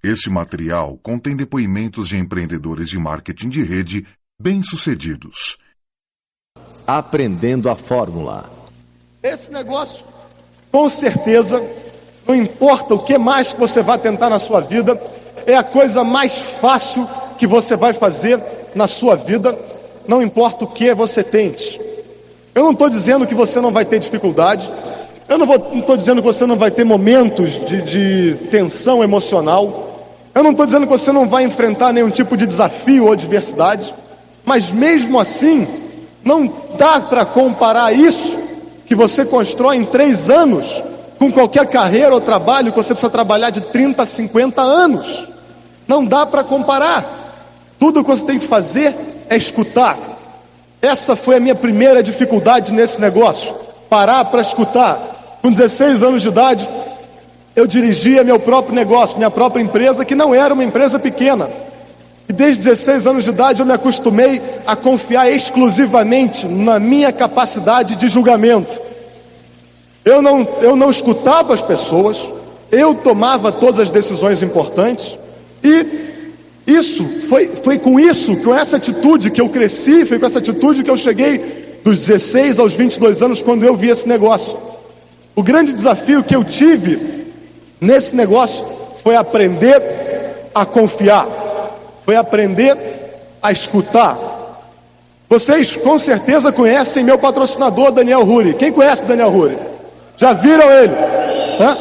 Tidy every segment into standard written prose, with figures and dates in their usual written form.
Este material contém depoimentos de empreendedores de marketing de rede bem-sucedidos. Aprendendo a fórmula. Esse negócio, com certeza, não importa o que mais que você vai tentar na sua vida, é a coisa mais fácil que você vai fazer na sua vida, não importa o que você tente. Eu não estou dizendo que você não vai ter dificuldade, eu não estou dizendo que você não vai ter momentos de tensão emocional, eu não estou dizendo que você não vai enfrentar nenhum tipo de desafio ou adversidade, mas mesmo assim, não dá para comparar isso que você constrói em 3 anos com qualquer carreira ou trabalho que você precisa trabalhar de 30 a 50 anos. Não dá para comparar. Tudo que você tem que fazer é escutar. Essa foi a minha primeira dificuldade nesse negócio, parar para escutar. Com 16 anos de idade, eu dirigia meu próprio negócio, minha própria empresa, que não era uma empresa pequena. E desde 16 anos de idade eu me acostumei a confiar exclusivamente na minha capacidade de julgamento. Eu não escutava as pessoas, eu tomava todas as decisões importantes, e foi com essa atitude que eu cresci, foi com essa atitude que eu cheguei dos 16 aos 22 anos quando eu vi esse negócio. O grande desafio que eu tive nesse negócio foi aprender a confiar, foi aprender a escutar. Vocês com certeza conhecem meu patrocinador Daniel Ruri. Quem conhece o Daniel Ruri? Já viram ele? Hã?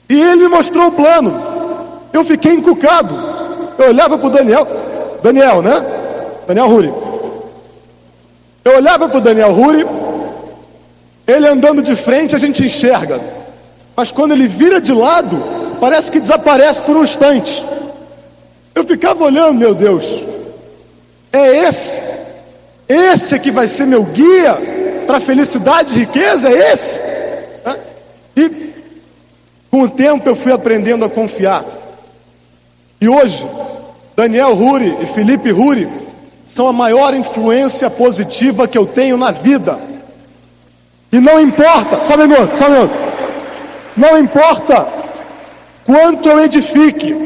E ele me mostrou o plano. Eu fiquei encucado. Eu olhava para o Daniel, né? Daniel Ruri. Eu olhava para o Daniel Ruri, ele andando de frente a gente enxerga, mas quando ele vira de lado, parece que desaparece por um instante. Eu ficava olhando, meu Deus, é esse que vai ser meu guia para felicidade e riqueza, é esse? E com o tempo eu fui aprendendo a confiar. E hoje, Daniel Ruri e Felipe Ruri são a maior influência positiva que eu tenho na vida. E não importa, só um minuto, não importa quanto eu edifique,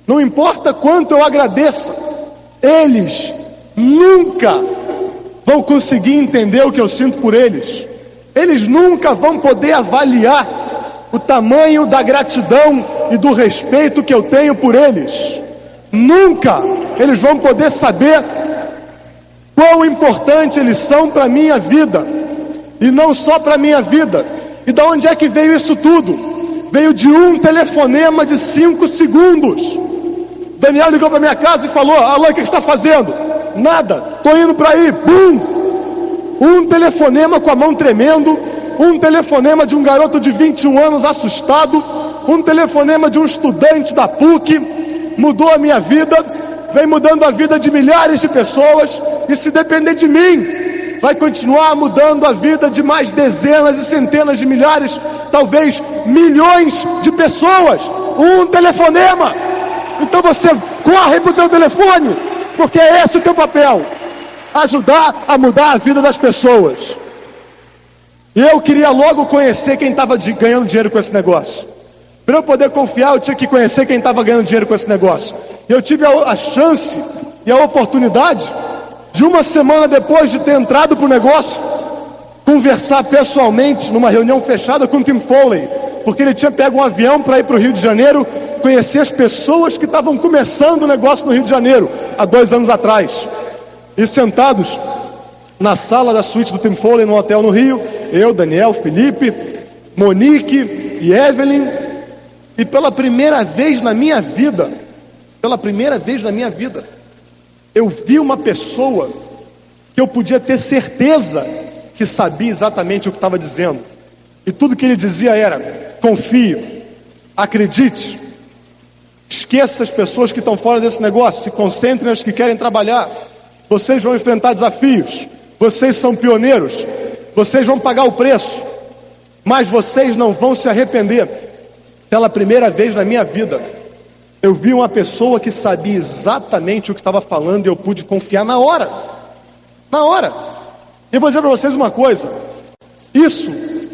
não importa quanto eu agradeça, eles nunca vão conseguir entender o que eu sinto por eles. Eles nunca vão poder avaliar o tamanho da gratidão e do respeito que eu tenho por eles. Nunca eles vão poder saber quão importante eles são para a minha vida. E não só para a minha vida. E de onde é que veio isso tudo? Veio de um telefonema de 5 segundos. Daniel ligou para minha casa e falou: Alan, o que você está fazendo? Nada, estou indo para aí. Bum! Um telefonema com a mão tremendo, um telefonema de um garoto de 21 anos assustado, um telefonema de um estudante da PUC, mudou a minha vida, vem mudando a vida de milhares de pessoas, e se depender de mim, vai continuar mudando a vida de mais dezenas e centenas de milhares, talvez milhões de pessoas. Um telefonema. Então você corre para o teu telefone, porque é esse o teu papel, ajudar a mudar a vida das pessoas. E eu queria logo conhecer quem estava ganhando dinheiro com esse negócio. Para eu poder confiar, eu tinha que conhecer quem estava ganhando dinheiro com esse negócio. E eu tive a chance e a oportunidade de, uma semana depois de ter entrado para o negócio, conversar pessoalmente numa reunião fechada com o Tim Foley, porque ele tinha pego um avião para ir para o Rio de Janeiro, conhecer as pessoas que estavam começando o negócio no Rio de Janeiro, há 2 anos atrás. E sentados na sala da suíte do Tim Foley, no hotel no Rio, eu, Daniel, Felipe, Monique e Evelyn, e pela primeira vez na minha vida, eu vi uma pessoa que eu podia ter certeza que sabia exatamente o que estava dizendo. E tudo que ele dizia era: confie, acredite, esqueça as pessoas que estão fora desse negócio, se concentre nas que querem trabalhar. Vocês vão enfrentar desafios, vocês são pioneiros, vocês vão pagar o preço, mas vocês não vão se arrepender. Pela primeira vez na minha vida, eu vi uma pessoa que sabia exatamente o que estava falando, e eu pude confiar na hora. E vou dizer para vocês uma coisa: isso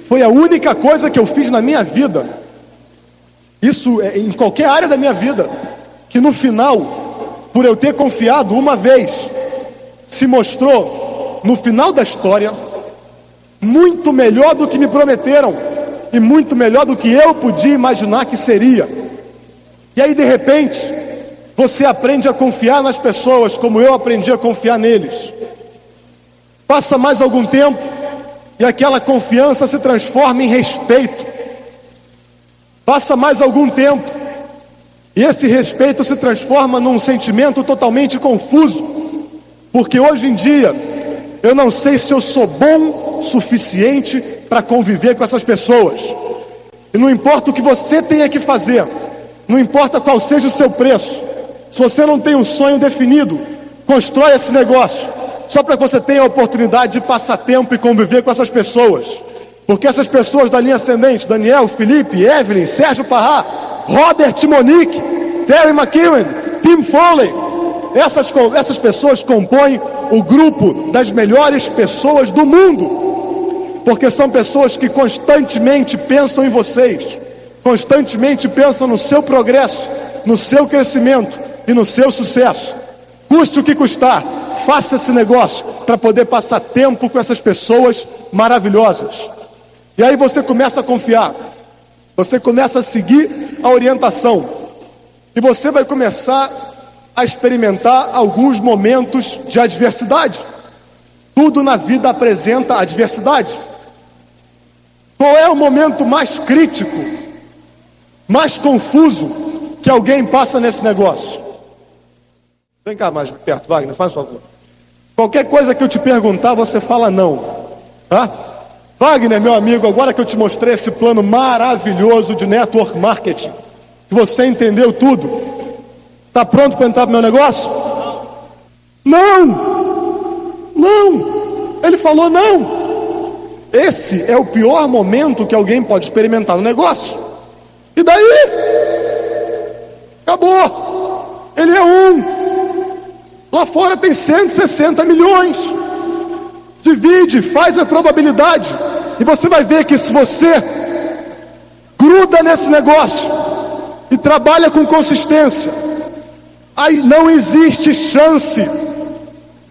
foi a única coisa que eu fiz na minha vida Isso é em qualquer área da minha vida, que no final, por eu ter confiado uma vez, se mostrou, no final da história, muito melhor do que me prometeram e muito melhor do que eu podia imaginar que seria. E aí, de repente, você aprende a confiar nas pessoas como eu aprendi a confiar neles. Passa mais algum tempo e aquela confiança se transforma em respeito. Passa mais algum tempo e esse respeito se transforma num sentimento totalmente confuso, porque hoje em dia eu não sei se eu sou bom o suficiente para conviver com essas pessoas. E não importa o que você tenha que fazer, não importa qual seja o seu preço, se você não tem um sonho definido, constrói esse negócio só para que você tenha a oportunidade de passar tempo e conviver com essas pessoas. Porque essas pessoas da linha ascendente, Daniel, Felipe, Evelyn, Sérgio Parrá, Robert Monique, Terry McKeown, Tim Foley, essas pessoas compõem o grupo das melhores pessoas do mundo, porque são pessoas que constantemente pensam em vocês, constantemente pensam no seu progresso, no seu crescimento e no seu sucesso. Custe o que custar, faça esse negócio para poder passar tempo com essas pessoas maravilhosas. E aí você começa a confiar, você começa a seguir a orientação, e você vai começar a experimentar alguns momentos de adversidade. Tudo na vida apresenta adversidade. Qual é o momento mais crítico, mais confuso que alguém passa nesse negócio? Vem cá mais perto, Wagner, faz favor. Qualquer coisa que eu te perguntar, você fala não, tá? Wagner, meu amigo, agora que eu te mostrei esse plano maravilhoso de network marketing, que você entendeu tudo, está pronto para entrar no meu negócio? Não! Não! Ele falou não! Esse é o pior momento que alguém pode experimentar no negócio. E daí? Acabou! Ele é um. Lá fora tem 160 milhões. Divide, faz a probabilidade, e você vai ver que se você gruda nesse negócio e trabalha com consistência, aí não existe chance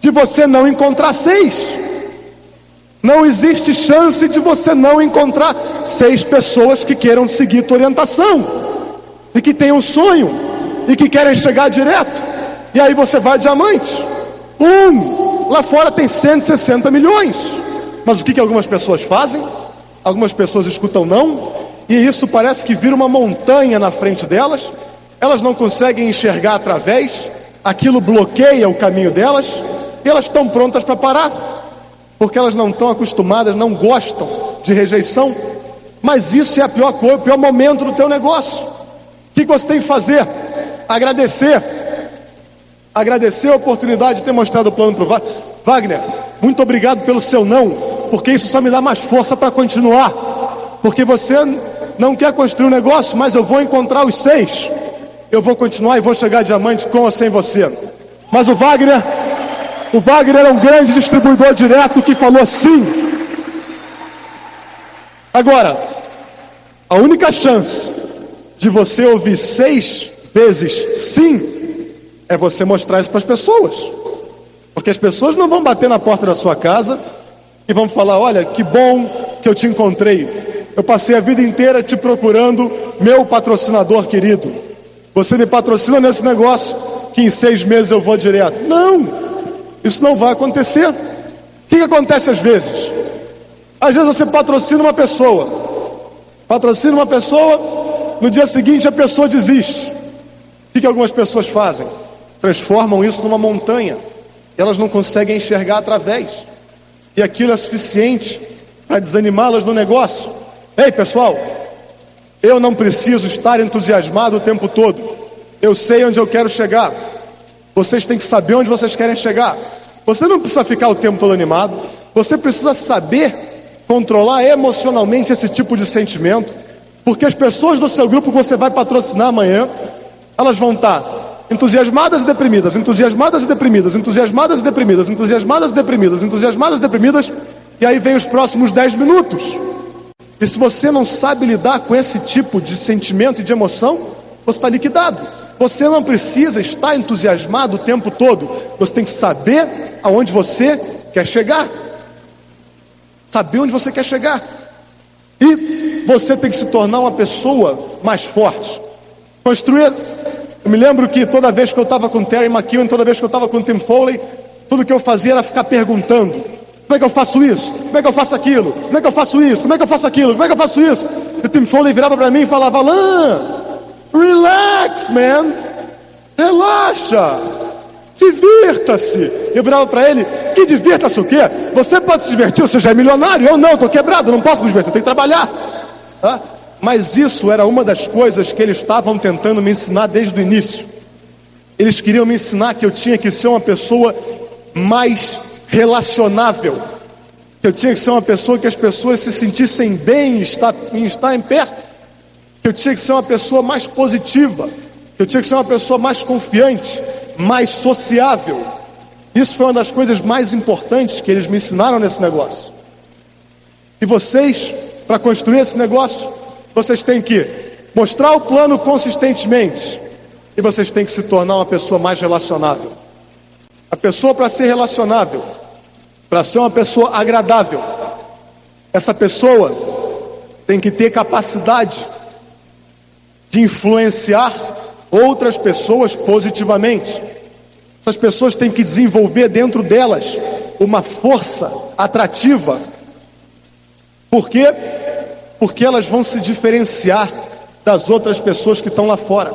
de você não encontrar 6. Não existe chance de você não encontrar 6 pessoas que queiram seguir tua orientação e que tenham um sonho e que querem chegar direto. E aí você vai diamante. Lá fora tem 160 milhões. Mas o que algumas pessoas fazem? Algumas pessoas escutam não, e isso parece que vira uma montanha na frente delas. Elas não conseguem enxergar através, aquilo bloqueia o caminho delas, e elas estão prontas para parar, porque elas não estão acostumadas, não gostam de rejeição. Mas isso é a pior coisa, o pior momento do teu negócio. O que você tem que fazer? Agradecer a oportunidade de ter mostrado o plano para o Wagner. Muito obrigado pelo seu não, porque isso só me dá mais força para continuar, porque você não quer construir um negócio, mas eu vou encontrar os 6, eu vou continuar e vou chegar a diamante com ou sem você. Mas o Wagner é um grande distribuidor direto que falou sim. Agora, a única chance de você ouvir 6 vezes sim é você mostrar isso para as pessoas, porque as pessoas não vão bater na porta da sua casa e vão falar: olha, que bom que eu te encontrei, eu passei a vida inteira te procurando, meu patrocinador querido, você me patrocina nesse negócio que em 6 meses eu vou direto. Não, isso não vai acontecer. O que acontece às vezes? Às vezes você patrocina uma pessoa, no dia seguinte a pessoa desiste. O que algumas pessoas fazem? Transformam isso numa montanha. Elas não conseguem enxergar através, e aquilo é suficiente para desanimá-las no negócio. Ei, pessoal, eu não preciso estar entusiasmado o tempo todo. Eu sei onde eu quero chegar. Vocês têm que saber onde vocês querem chegar. Você não precisa ficar o tempo todo animado. Você precisa saber controlar emocionalmente esse tipo de sentimento, porque as pessoas do seu grupo que você vai patrocinar amanhã, elas vão estar entusiasmadas e deprimidas, entusiasmadas e deprimidas, entusiasmadas e deprimidas, entusiasmadas e deprimidas, entusiasmadas e deprimidas, e aí vem os próximos 10 minutos. E se você não sabe lidar com esse tipo de sentimento e de emoção, você está liquidado. Você não precisa estar entusiasmado o tempo todo. Você tem que saber aonde você quer chegar. Saber onde você quer chegar. E você tem que se tornar uma pessoa mais forte. Construir. Eu me lembro que toda vez que eu estava com Terry McKeown, toda vez que eu estava com Tim Foley, tudo que eu fazia era ficar perguntando: como é que eu faço isso? Como é que eu faço aquilo? Como é que eu faço isso? Como é que eu faço aquilo? Como é que eu faço isso? E o Tim Foley virava para mim e falava: Alan, relax, man. Relaxa. Divirta-se. Eu virava para ele: que divirta-se o quê? Você pode se divertir, você já é milionário. Eu não, estou quebrado, não posso me divertir, eu tenho que trabalhar. Tá? Mas isso era uma das coisas que eles estavam tentando me ensinar desde o início. Eles queriam me ensinar que eu tinha que ser uma pessoa mais relacionável, que eu tinha que ser uma pessoa que as pessoas se sentissem bem em estar em perto, que eu tinha que ser uma pessoa mais positiva, que eu tinha que ser uma pessoa mais confiante, mais sociável. Isso foi uma das coisas mais importantes que eles me ensinaram nesse negócio. E vocês, para construir esse negócio, vocês têm que mostrar o plano consistentemente, e vocês têm que se tornar uma pessoa mais relacionável. A pessoa, para ser relacionável, para ser uma pessoa agradável, essa pessoa tem que ter capacidade de influenciar outras pessoas positivamente. Essas pessoas têm que desenvolver dentro delas uma força atrativa. Por quê? Porque elas vão se diferenciar das outras pessoas que estão lá fora.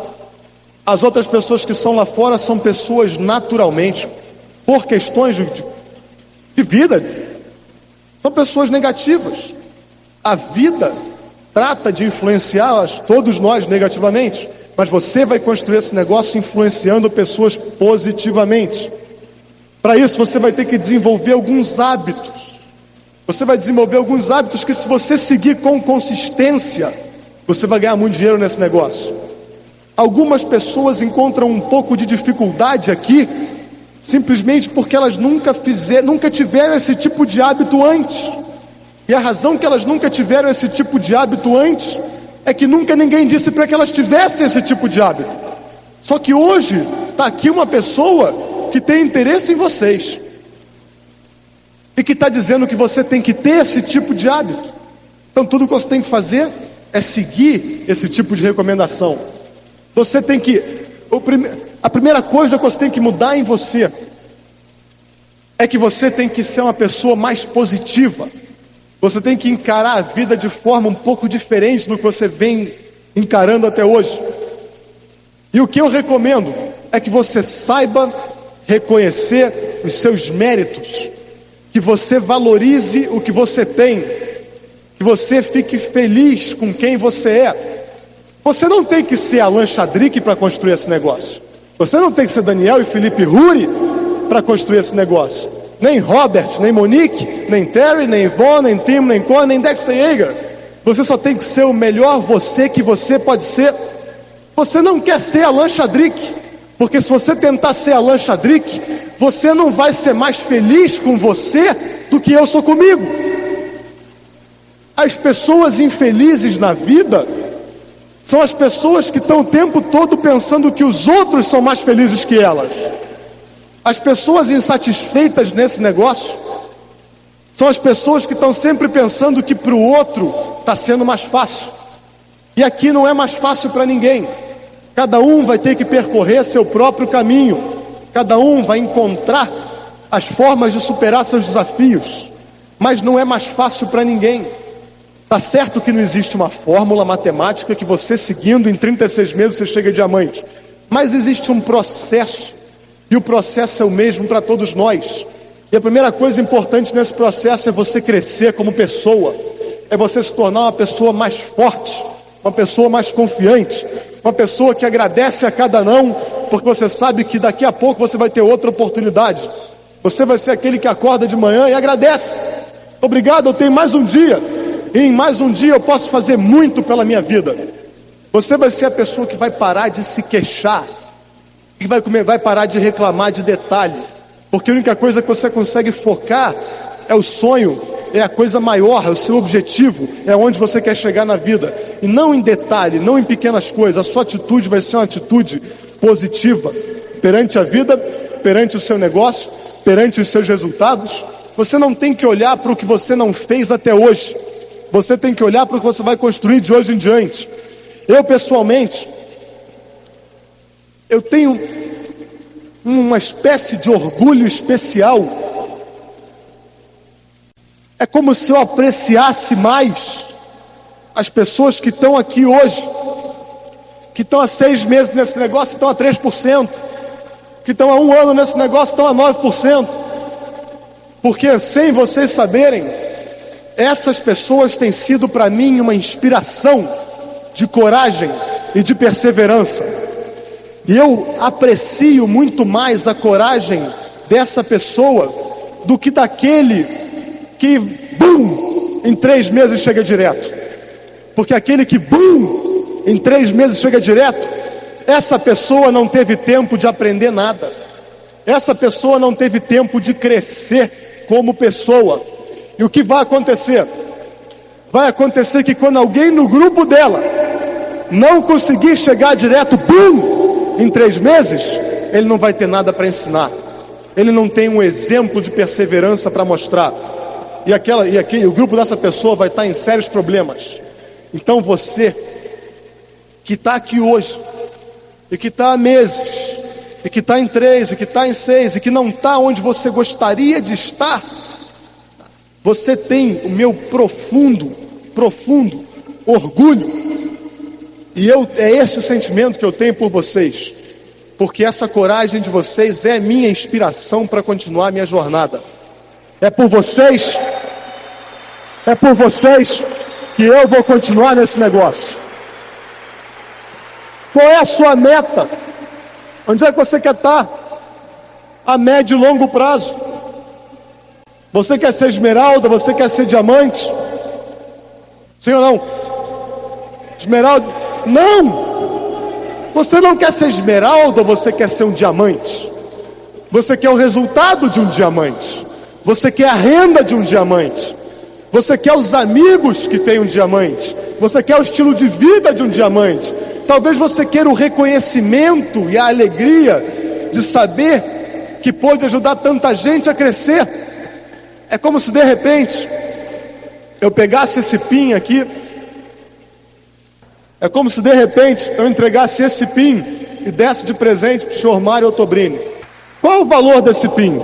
As outras pessoas que estão lá fora são pessoas naturalmente, por questões de vida, são pessoas negativas. A vida trata de influenciar todos nós negativamente, mas você vai construir esse negócio influenciando pessoas positivamente. Para isso você vai ter que desenvolver alguns hábitos. Você vai desenvolver alguns hábitos que, se você seguir com consistência, você vai ganhar muito dinheiro nesse negócio. Algumas pessoas encontram um pouco de dificuldade aqui, simplesmente porque elas nunca tiveram esse tipo de hábito antes. E a razão que elas nunca tiveram esse tipo de hábito antes é que nunca ninguém disse para que elas tivessem esse tipo de hábito. Só que hoje está aqui uma pessoa que tem interesse em vocês e que está dizendo que você tem que ter esse tipo de hábito. Então tudo que você tem que fazer é seguir esse tipo de recomendação. Você tem que... A primeira coisa que você tem que mudar em você é que você tem que ser uma pessoa mais positiva. Você tem que encarar a vida de forma um pouco diferente do que você vem encarando até hoje. E o que eu recomendo é que você saiba reconhecer os seus méritos, que você valorize o que você tem, que você fique feliz com quem você é. Você não tem que ser Alan Chadrick para construir esse negócio. Você não tem que ser Daniel e Felipe Ruri para construir esse negócio. Nem Robert, nem Monique, nem Terry, nem Yvonne, nem Tim, nem Conor, nem Dexter Yeager. Você só tem que ser o melhor você que você pode ser. Você não quer ser Alan Chadrick, porque se você tentar ser Alan Chadrick, você não vai ser mais feliz com você do que eu sou comigo. As pessoas infelizes na vida são as pessoas que estão o tempo todo pensando que os outros são mais felizes que elas. As pessoas insatisfeitas nesse negócio são as pessoas que estão sempre pensando que para o outro está sendo mais fácil. E aqui não é mais fácil para ninguém. Cada um vai ter que percorrer seu próprio caminho. Cada um vai encontrar as formas de superar seus desafios. Mas não é mais fácil para ninguém. Tá certo que não existe uma fórmula matemática que você seguindo em 36 meses você chega a diamante. Mas existe um processo. E o processo é o mesmo para todos nós. E a primeira coisa importante nesse processo é você crescer como pessoa. É você se tornar uma pessoa mais forte, uma pessoa mais confiante, uma pessoa que agradece a cada não, porque você sabe que daqui a pouco você vai ter outra oportunidade. Você vai ser aquele que acorda de manhã e agradece. Obrigado, eu tenho mais um dia. E em mais um dia eu posso fazer muito pela minha vida. Você vai ser a pessoa que vai parar de se queixar, que vai parar de reclamar de detalhe, porque a única coisa que você consegue focar é o sonho é a coisa maior, é o seu objetivo, é onde você quer chegar na vida. E não em detalhe, não em pequenas coisas. A sua atitude vai ser uma atitude positiva perante a vida, perante o seu negócio, perante os seus resultados. Você não tem que olhar para o que você não fez até hoje. Você tem que olhar para o que você vai construir de hoje em diante. Eu, pessoalmente, eu tenho uma espécie de orgulho especial. É como se eu apreciasse mais as pessoas que estão aqui hoje, que estão há 6 meses nesse negócio, estão a 3%, que estão há 1 ano nesse negócio, estão a 9%. Porque sem vocês saberem, essas pessoas têm sido para mim uma inspiração de coragem e de perseverança. E eu aprecio muito mais a coragem dessa pessoa do que daquele que, bum, em 3 meses chega direto. Porque aquele que, bum, em 3 meses chega direto, essa pessoa não teve tempo de aprender nada. Essa pessoa não teve tempo de crescer como pessoa. E o que vai acontecer? Vai acontecer que quando alguém no grupo dela não conseguir chegar direto, bum, em 3 meses, ele não vai ter nada para ensinar. Ele não tem um exemplo de perseverança para mostrar. E o grupo dessa pessoa vai estar em sérios problemas. Então você, que está aqui hoje, e que está há meses, e que está em 3, e que está em 6, e que não está onde você gostaria de estar, você tem o meu profundo orgulho. E é esse o sentimento que eu tenho por vocês, porque essa coragem de vocês é minha inspiração para continuar minha jornada. É por vocês que eu vou continuar nesse negócio. Qual é a sua meta? Onde é que você quer estar? A médio e longo prazo. Você quer ser esmeralda? Você quer ser diamante? Sim ou não? Esmeralda? Não! Você não quer ser esmeralda ou você quer ser um diamante? Você quer o resultado de um diamante. Você quer a renda de um diamante. Você quer os amigos que tem um diamante. Você quer o estilo de vida de um diamante. Talvez você queira o reconhecimento e a alegria de saber que pode ajudar tanta gente a crescer. É como se de repente eu pegasse esse pin aqui. É como se de repente eu entregasse esse pin e desse de presente para o senhor Mário Ottobrini. Qual é o valor desse pin?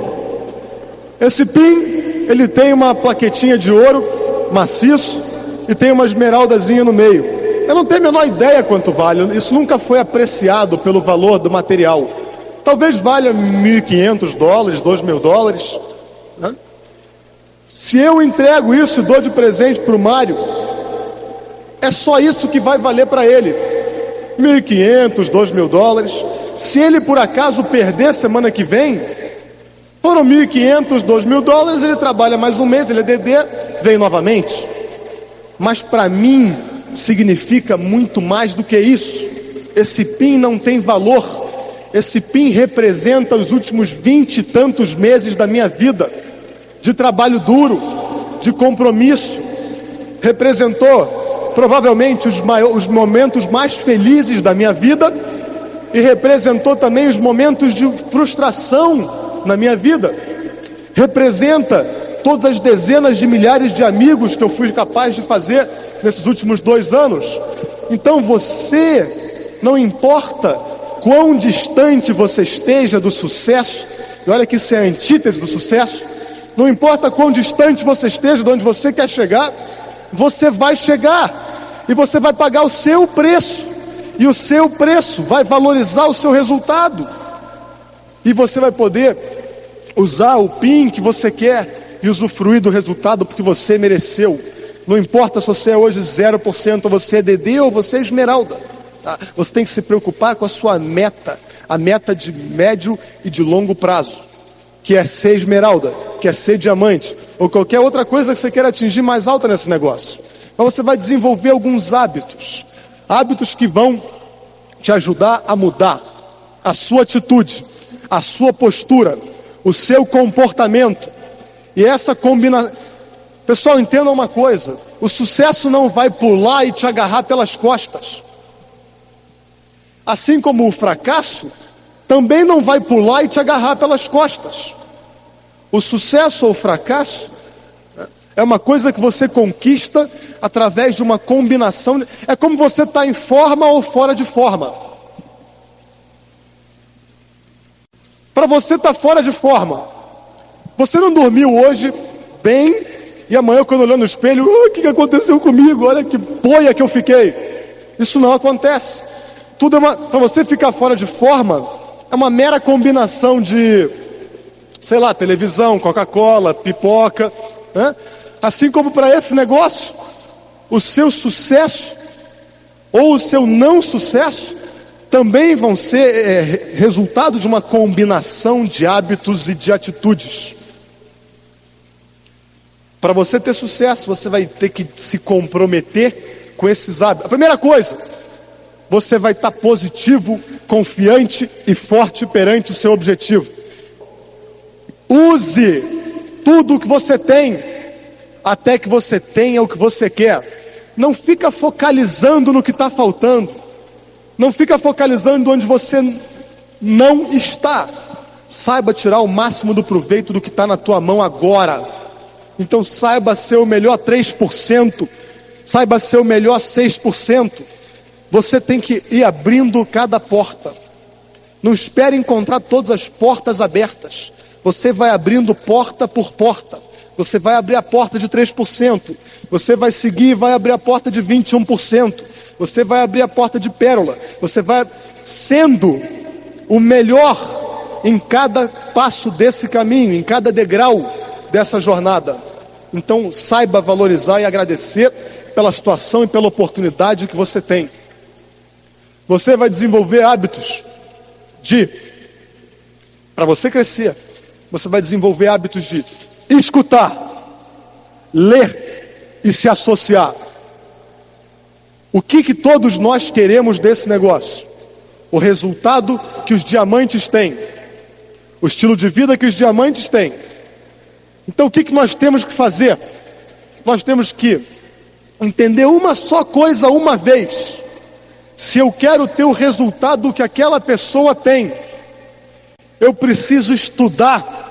Esse pin, ele tem uma plaquetinha de ouro maciço e tem uma esmeraldazinha no meio. Eu não tenho a menor ideia quanto vale. Isso nunca foi apreciado pelo valor do material. Talvez valha $1.500, $2.000, né? Se eu entrego isso e dou de presente para o Mário, é só isso que vai valer para ele. $1.500, $2.000. Se ele por acaso perder semana que vem, foram $1.500, $2.000, ele trabalha mais um mês, ele é DD, vem novamente. Mas para mim significa muito mais do que isso. Esse PIN não tem valor. Esse PIN representa os últimos 20 e tantos meses da minha vida, de trabalho duro, de compromisso. Representou provavelmente os momentos mais felizes da minha vida e representou também os momentos de frustração na minha vida. Representa todas as dezenas de milhares de amigos que eu fui capaz de fazer nesses últimos 2 anos. Então você, não importa quão distante você esteja do sucesso, e olha que isso é a antítese do sucesso, não importa quão distante você esteja de onde você quer chegar, você vai chegar, e você vai pagar o seu preço, e o seu preço vai valorizar o seu resultado, e você vai poder usar o PIN que você quer e usufruir do resultado porque você mereceu. Não importa se você é hoje 0%, ou você é DD ou você é esmeralda, tá? Você tem que se preocupar com a sua meta, a meta de médio e de longo prazo, que é ser esmeralda, que é ser diamante, ou qualquer outra coisa que você queira atingir mais alta nesse negócio. Então você vai desenvolver alguns hábitos que vão te ajudar a mudar a sua atitude, a sua postura, o seu comportamento. E essa Pessoal, entendam uma coisa: o sucesso não vai pular e te agarrar pelas costas. Assim como o fracasso também não vai pular e te agarrar pelas costas. O sucesso ou o fracasso é uma coisa que você conquista através de uma combinação. É como você está em forma ou fora de forma. Para você estar fora de forma, você não dormiu hoje bem e amanhã, quando olhou no espelho, o que aconteceu comigo? Olha que boia que eu fiquei. Isso não acontece. Tudo para você ficar fora de forma, é uma mera combinação de, sei lá, televisão, Coca-Cola, pipoca, né? Assim como para esse negócio, o seu sucesso ou o seu não sucesso também vão ser resultado de uma combinação de hábitos e de atitudes. Para você ter sucesso, você vai ter que se comprometer com esses hábitos. A primeira coisa, você vai estar positivo, confiante e forte perante o seu objetivo. Use tudo o que você tem, até que você tenha o que você quer. Não fica focalizando no que está faltando. Não fica focalizando onde você não está. Saiba tirar o máximo do proveito do que está na tua mão agora. Então saiba ser o melhor 3%. Saiba ser o melhor 6%. Você tem que ir abrindo cada porta. Não espere encontrar todas as portas abertas. Você vai abrindo porta por porta. Você vai abrir a porta de 3%. Você vai seguir e vai abrir a porta de 21%. Você vai abrir a porta de pérola. Você vai sendo o melhor em cada passo desse caminho, em cada degrau dessa jornada. Então saiba valorizar e agradecer pela situação e pela oportunidade que você tem. Você vai desenvolver hábitos para você crescer, você vai desenvolver hábitos de escutar, ler e se associar. O que todos nós queremos desse negócio? O resultado que os diamantes têm, o estilo de vida que os diamantes têm. Então o que nós temos que fazer? Nós temos que entender uma só coisa uma vez. Se eu quero ter o resultado que aquela pessoa tem, eu preciso estudar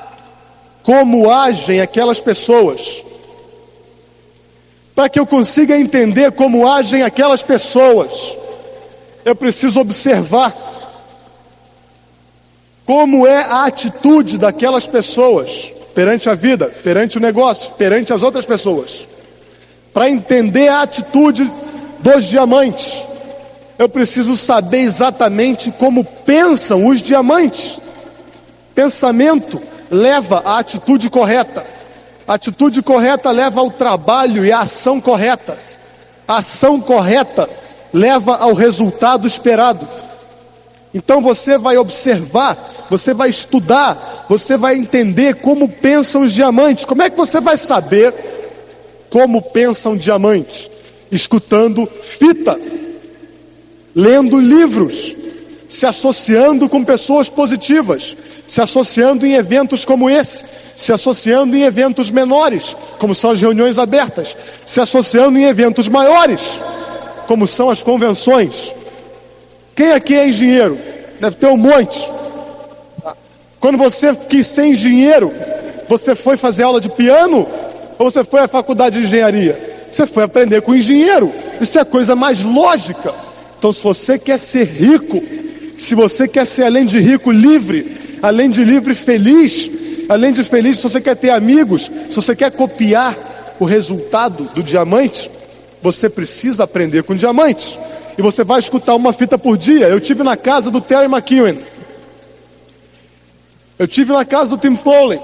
como agem aquelas pessoas. Para que eu consiga entender como agem aquelas pessoas, eu preciso observar como é a atitude daquelas pessoas perante a vida, perante o negócio, perante as outras pessoas. Para entender a atitude dos diamantes, eu preciso saber exatamente como pensam os diamantes. Pensamento leva à atitude correta. A atitude correta leva ao trabalho e à ação correta. A ação correta leva ao resultado esperado. Então você vai observar, você vai estudar, você vai entender como pensam os diamantes. Como é que você vai saber como pensam diamantes? Escutando fita, lendo livros, se associando com pessoas positivas, se associando em eventos como esse, se associando em eventos menores, como são as reuniões abertas, se associando em eventos maiores, como são as convenções. Quem aqui é engenheiro? Deve ter um monte. Quando você quis ser engenheiro, você foi fazer aula de piano ou você foi à faculdade de engenharia? Você foi aprender com o engenheiro. Isso é a coisa mais lógica. Então, se você quer ser rico, se você quer ser, além de rico, livre, além de livre, feliz, além de feliz, se você quer ter amigos, se você quer copiar o resultado do diamante, você precisa aprender com diamantes. E você vai escutar uma fita por dia. Eu tive na casa do Terry McEwen. Eu tive na casa do Tim Foley.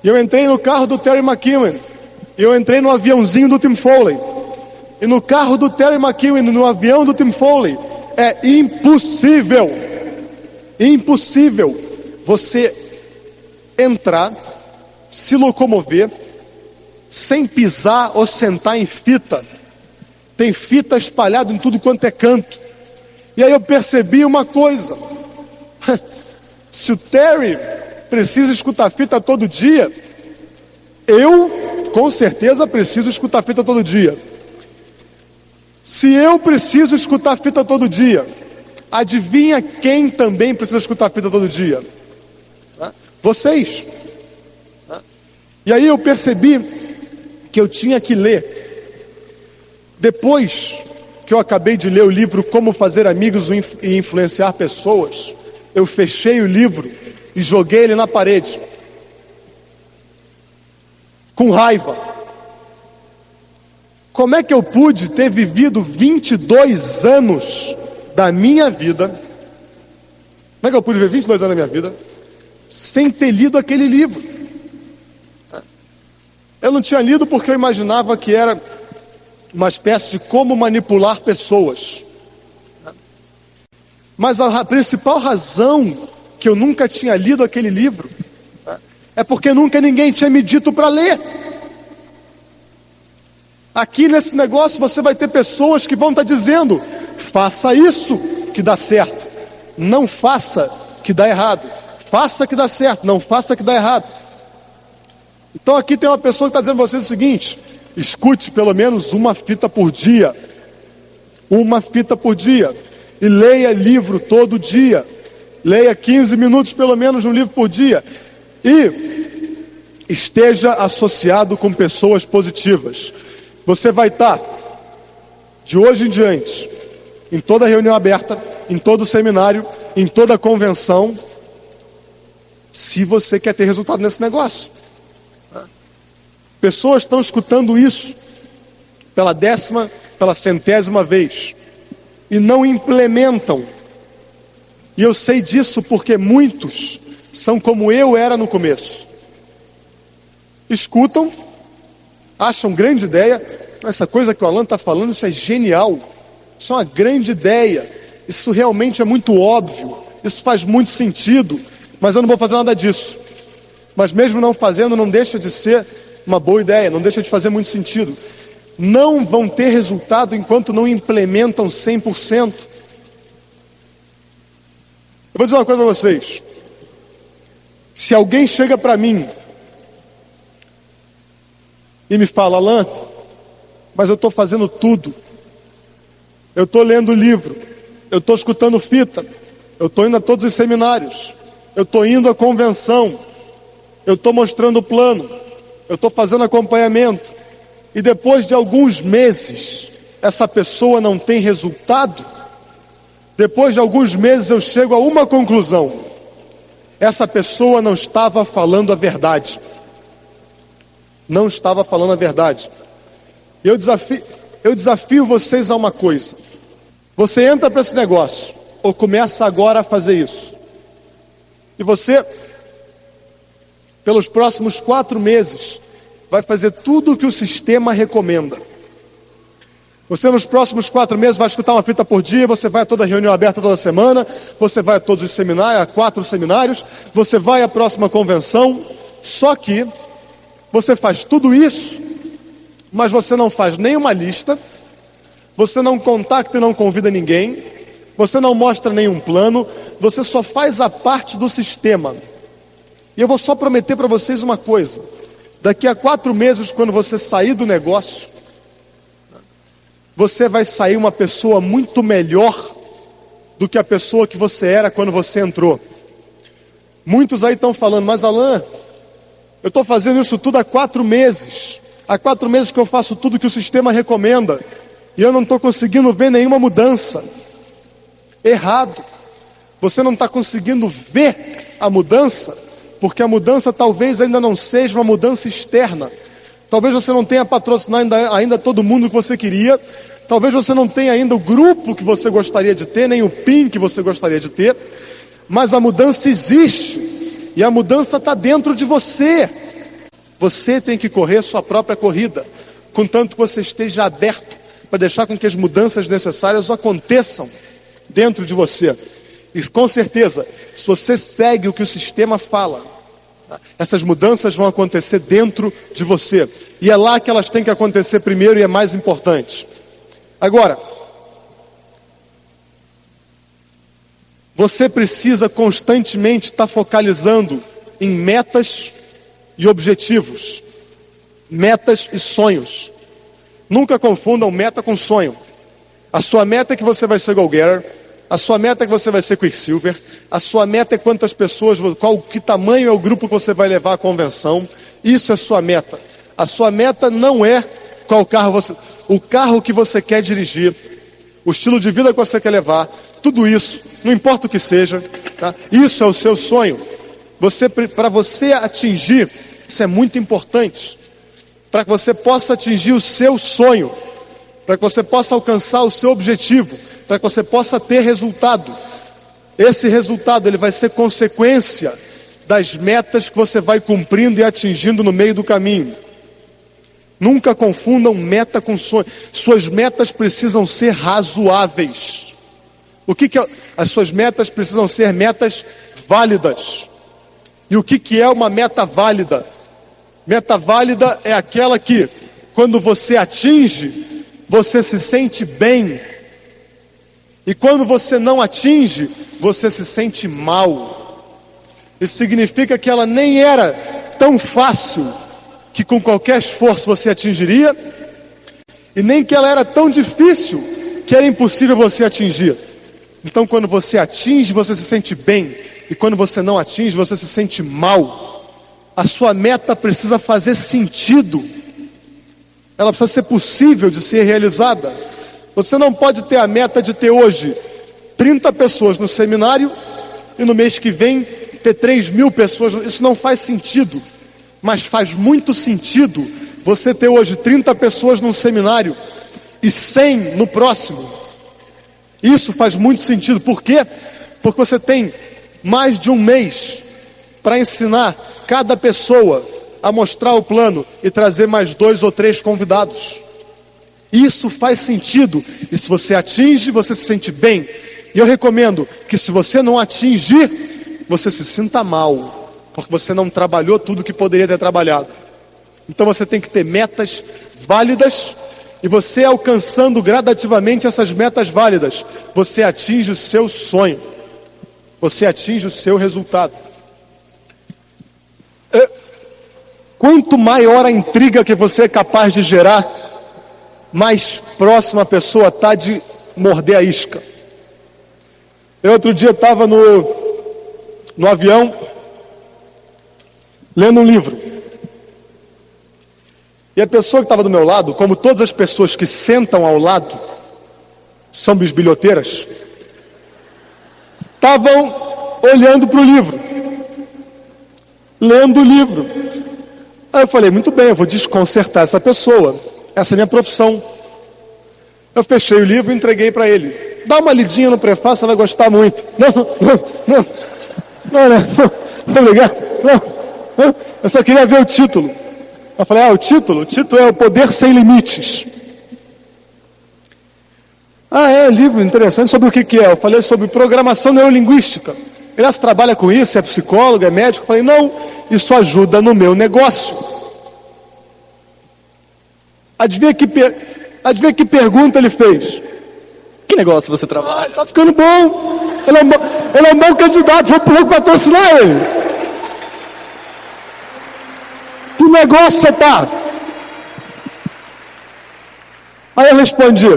E eu entrei no carro do Terry McEwen. E eu entrei no aviãozinho do Tim Foley. E no carro do Terry McEwen, no avião do Tim Foley, é impossível você entrar, se locomover, sem pisar ou sentar em fita. Tem fita espalhada em tudo quanto é canto. E aí eu percebi uma coisa. Se o Terry precisa escutar fita todo dia, eu com certeza, preciso escutar fita todo dia. Se eu preciso escutar fita todo dia, adivinha quem também precisa escutar fita todo dia? Vocês. E aí eu percebi que eu tinha que ler. Depois que eu acabei de ler o livro Como Fazer Amigos e Influenciar Pessoas, eu fechei o livro e joguei ele na parede. Com raiva. Como é que eu pude ter vivido 22 anos da minha vida? Como é que eu pude viver 22 anos da minha vida sem ter lido aquele livro? Eu não tinha lido porque eu imaginava que era uma espécie de como manipular pessoas. Mas a principal razão que eu nunca tinha lido aquele livro é porque nunca ninguém tinha me dito para ler. Aqui nesse negócio você vai ter pessoas que vão estar dizendo: faça isso que dá certo, não faça que dá errado, faça que dá certo, não faça que dá errado. Então aqui tem uma pessoa que está dizendo a você o seguinte: escute pelo menos uma fita por dia, e leia livro todo dia, leia 15 minutos pelo menos um livro por dia, e esteja associado com pessoas positivas. Você vai estar, de hoje em diante, em toda reunião aberta, em todo seminário, em toda convenção, se você quer ter resultado nesse negócio. Pessoas estão escutando isso pela 100ª vez e não implementam. E eu sei disso porque muitos são como eu era no começo. Escutam, acham grande ideia. Essa coisa que o Alan está falando, isso é genial. Isso é uma grande ideia. Isso realmente é muito óbvio. Isso faz muito sentido. Mas eu não vou fazer nada disso. Mas mesmo não fazendo, não deixa de ser uma boa ideia. Não deixa de fazer muito sentido. Não vão ter resultado enquanto não implementam 100%. Eu vou dizer uma coisa para vocês. Se alguém chega para mim e me fala: Alan, mas eu estou fazendo tudo. Eu estou lendo livro. Eu estou escutando fita. Eu estou indo a todos os seminários. Eu estou indo à convenção. Eu estou mostrando o plano. Eu estou fazendo acompanhamento. E depois de alguns meses, essa pessoa não tem resultado. Depois de alguns meses eu chego a uma conclusão: essa pessoa não estava falando a verdade. Não estava falando a verdade. Eu desafio vocês a uma coisa. Você entra para esse negócio, ou começa agora a fazer isso, e você, pelos próximos 4 meses, vai fazer tudo o que o sistema recomenda. Você nos próximos 4 meses vai escutar uma fita por dia, você vai a toda reunião aberta toda semana, você vai a todos os seminários, a 4 seminários, você vai à próxima convenção. Só que você faz tudo isso, mas você não faz nenhuma lista, você não contacta e não convida ninguém, você não mostra nenhum plano, você só faz a parte do sistema. E eu vou só prometer para vocês uma coisa: daqui a 4 meses, quando você sair do negócio, você vai sair uma pessoa muito melhor do que a pessoa que você era quando você entrou. Muitos aí estão falando: mas Alan, eu estou fazendo isso tudo há 4 meses. Há 4 meses que eu faço tudo que o sistema recomenda, e eu não estou conseguindo ver nenhuma mudança. Errado. Você não está conseguindo ver a mudança, porque a mudança talvez ainda não seja uma mudança externa. Talvez você não tenha patrocinado ainda todo mundo que você queria. Talvez você não tenha ainda o grupo que você gostaria de ter, nem o PIN que você gostaria de ter. Mas a mudança existe. E a mudança está dentro de você. Você tem que correr sua própria corrida, contanto que você esteja aberto para deixar com que as mudanças necessárias aconteçam dentro de você. E com certeza, se você segue o que o sistema fala, essas mudanças vão acontecer dentro de você. E é lá que elas têm que acontecer primeiro e é mais importante. Agora, você precisa constantemente estar focalizando em metas e objetivos. metas e sonhos. Nunca confundam meta com sonho. A sua meta é que você vai ser go-getter. A sua meta é que você vai ser Quicksilver. A sua meta é quantas pessoas, que tamanho é o grupo que você vai levar à convenção. Isso é sua meta. A sua meta não é qual carro o carro que você quer dirigir, o estilo de vida que você quer levar, tudo isso, não importa o que seja, tá? Isso é o seu sonho. Para você atingir, isso é muito importante, para que você possa atingir o seu sonho, para que você possa alcançar o seu objetivo, para que você possa ter resultado. Esse resultado ele vai ser consequência das metas que você vai cumprindo e atingindo no meio do caminho. Nunca confundam meta com sonho. Suas metas precisam ser razoáveis. O que é? As suas metas precisam ser metas válidas. E o que é uma meta válida? Meta válida é aquela que, quando você atinge, você se sente bem. E quando você não atinge, você se sente mal. Isso significa que ela nem era tão fácil que com qualquer esforço você atingiria, e nem que ela era tão difícil que era impossível você atingir. Então quando você atinge, você se sente bem, e quando você não atinge, você se sente mal. A sua meta precisa fazer sentido, ela precisa ser possível de ser realizada. Você não pode ter a meta de ter hoje 30 pessoas no seminário, e no mês que vem ter 3.000 pessoas, isso não faz sentido. Mas faz muito sentido você ter hoje 30 pessoas num seminário e 100 no próximo. Isso faz muito sentido. Por quê? Porque você tem mais de um mês para ensinar cada pessoa a mostrar o plano e trazer mais 2 ou 3 convidados. Isso faz sentido. E se você atinge, você se sente bem. E eu recomendo que se você não atingir, você se sinta mal, porque você não trabalhou tudo que poderia ter trabalhado. Então você tem que ter metas válidas, e você alcançando gradativamente essas metas válidas, você atinge o seu sonho, você atinge o seu resultado. Quanto maior a intriga que você é capaz de gerar, mais próxima a pessoa está de morder a isca. Eu outro dia estava no avião, lendo um livro, e a pessoa que estava do meu lado, como todas as pessoas que sentam ao lado são bisbilhoteiras, estavam olhando para o livro, lendo o livro. Aí eu falei, muito bem, eu vou desconcertar essa pessoa, essa é a minha profissão. Eu fechei o livro e entreguei para ele. Dá uma lidinha no prefácio, você vai gostar muito. Não, obrigado, não. Eu só queria ver o título. Eu falei, o título é O Poder Sem Limites. É livro interessante. Sobre o que é? Eu falei sobre programação neurolinguística. Ele trabalha com isso, é psicólogo, é médico. Eu falei, não, isso ajuda no meu negócio. Adivinha que pergunta ele fez? Que negócio você trabalha? Tá ficando bom. Ele é um bom candidato, vou patrocinar ele. Que negócio você tá? Aí eu respondi,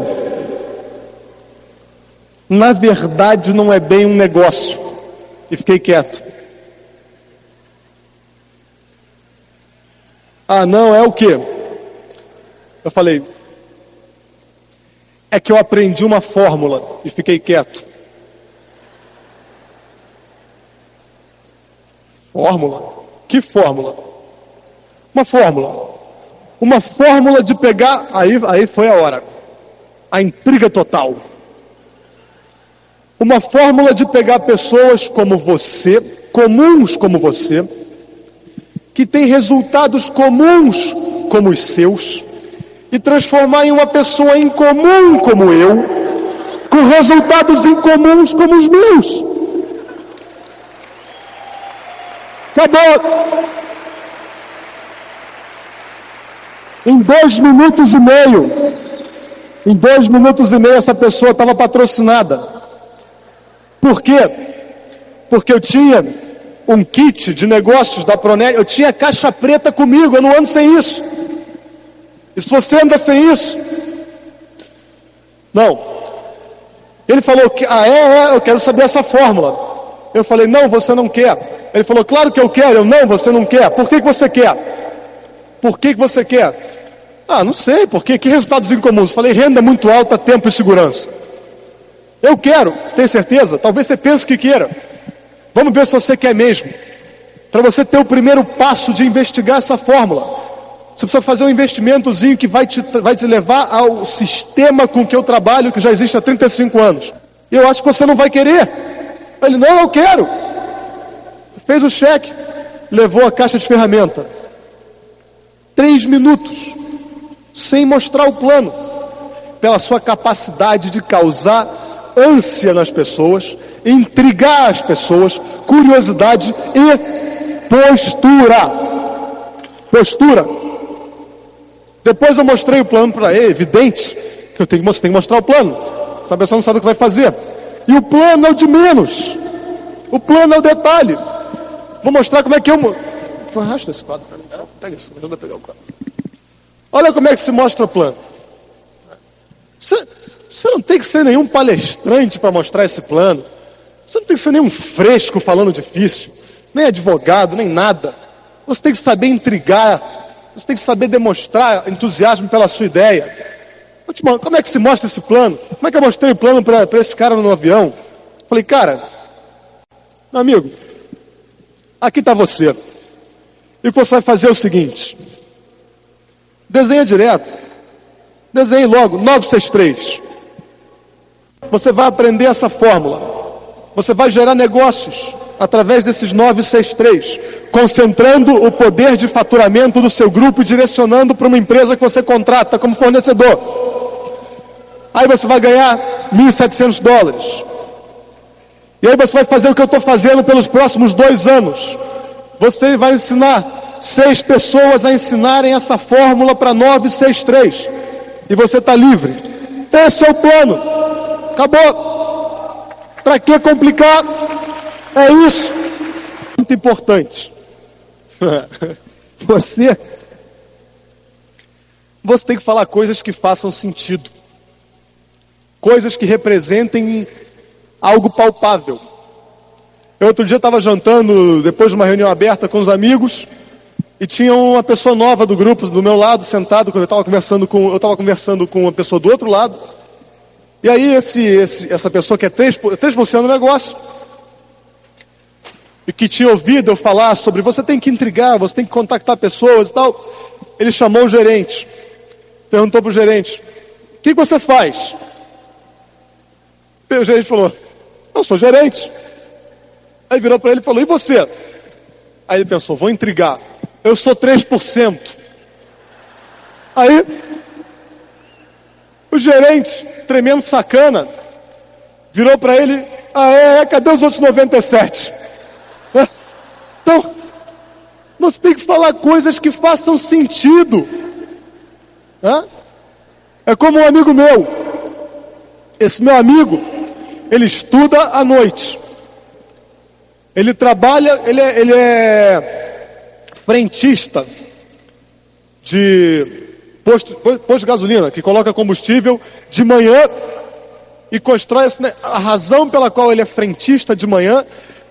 na verdade não é bem um negócio. E fiquei quieto. Não, é o quê? Eu falei, é que eu aprendi uma fórmula. E fiquei quieto. Fórmula? Que fórmula? Uma fórmula de pegar, aí foi a hora, a intriga total. Uma fórmula de pegar pessoas como você, comuns como você, que têm resultados comuns como os seus, e transformar em uma pessoa incomum como eu, com resultados incomuns como os meus. Acabou. Em 2 minutos e meio, essa pessoa estava patrocinada. Por quê? Porque eu tinha um kit de negócios da Proned, eu tinha caixa preta comigo, eu não ando sem isso. E se você anda sem isso? Não. Ele falou que, eu quero saber essa fórmula. Eu falei, não, você não quer. Ele falou, claro que eu quero. Eu, não, você não quer. Por que você quer? Por que você quer? Não sei, porque que resultados incomuns? Falei, renda muito alta, tempo e segurança. Eu quero, tem certeza? Talvez você pense que queira. Vamos ver se você quer mesmo. Para você ter o primeiro passo de investigar essa fórmula, você precisa fazer um investimentozinho que vai te levar ao sistema com que eu trabalho, que já existe há 35 anos. E eu acho que você não vai querer. Ele, não, eu quero. Fez o cheque, levou a caixa de ferramenta. 3 minutos, sem mostrar o plano, pela sua capacidade de causar ânsia nas pessoas, intrigar as pessoas, curiosidade e postura. Depois eu mostrei o plano para ele, evidente que você tem que mostrar o plano, essa pessoa não sabe o que vai fazer. E o plano é o de menos, o plano é o detalhe. Vou mostrar como é que eu... Arrasta esse quadro para mim. Pega isso, me ajuda a pegar o quadro. Olha como é que se mostra o plano. Você não tem que ser nenhum palestrante para mostrar esse plano. Você não tem que ser nenhum fresco falando difícil, nem advogado, nem nada. Você tem que saber intrigar, você tem que saber demonstrar entusiasmo pela sua ideia. Como é que se mostra esse plano? Como é que eu mostrei o plano para esse cara no avião? Falei, cara, meu amigo, aqui está você. E o que você vai fazer é o seguinte: desenha direto, desenhe logo, 963. Você vai aprender essa fórmula, você vai gerar negócios através desses 963, concentrando o poder de faturamento do seu grupo e direcionando para uma empresa que você contrata como fornecedor. Aí você vai ganhar $1.700. E aí você vai fazer o que eu estou fazendo pelos próximos 2 anos. Você vai ensinar 6 pessoas a ensinarem essa fórmula para 963. E você está livre. Esse é o plano. Acabou. Para que complicar? É isso. Muito importante. Você tem que falar coisas que façam sentido. Coisas que representem algo palpável. Eu outro dia estava jantando, depois de uma reunião aberta com os amigos, e tinha uma pessoa nova do grupo do meu lado, sentado, eu estava conversando com uma pessoa do outro lado, e aí essa pessoa que é 3% do negócio, e que tinha ouvido eu falar sobre você tem que intrigar, você tem que contactar pessoas e tal, ele chamou o gerente, perguntou para o gerente, o que você faz? O gerente falou, eu sou gerente. Aí virou para ele e falou, e você? Aí ele pensou, vou intrigar, eu sou 3%. Aí o gerente, tremendo sacana, virou para ele, cadê os outros 97%? Então, nós temos que falar coisas que façam sentido. É como um amigo meu. Esse meu amigo, ele estuda à noite. Ele trabalha, ele é frentista de posto de gasolina, que coloca combustível de manhã e constrói a razão pela qual ele é frentista de manhã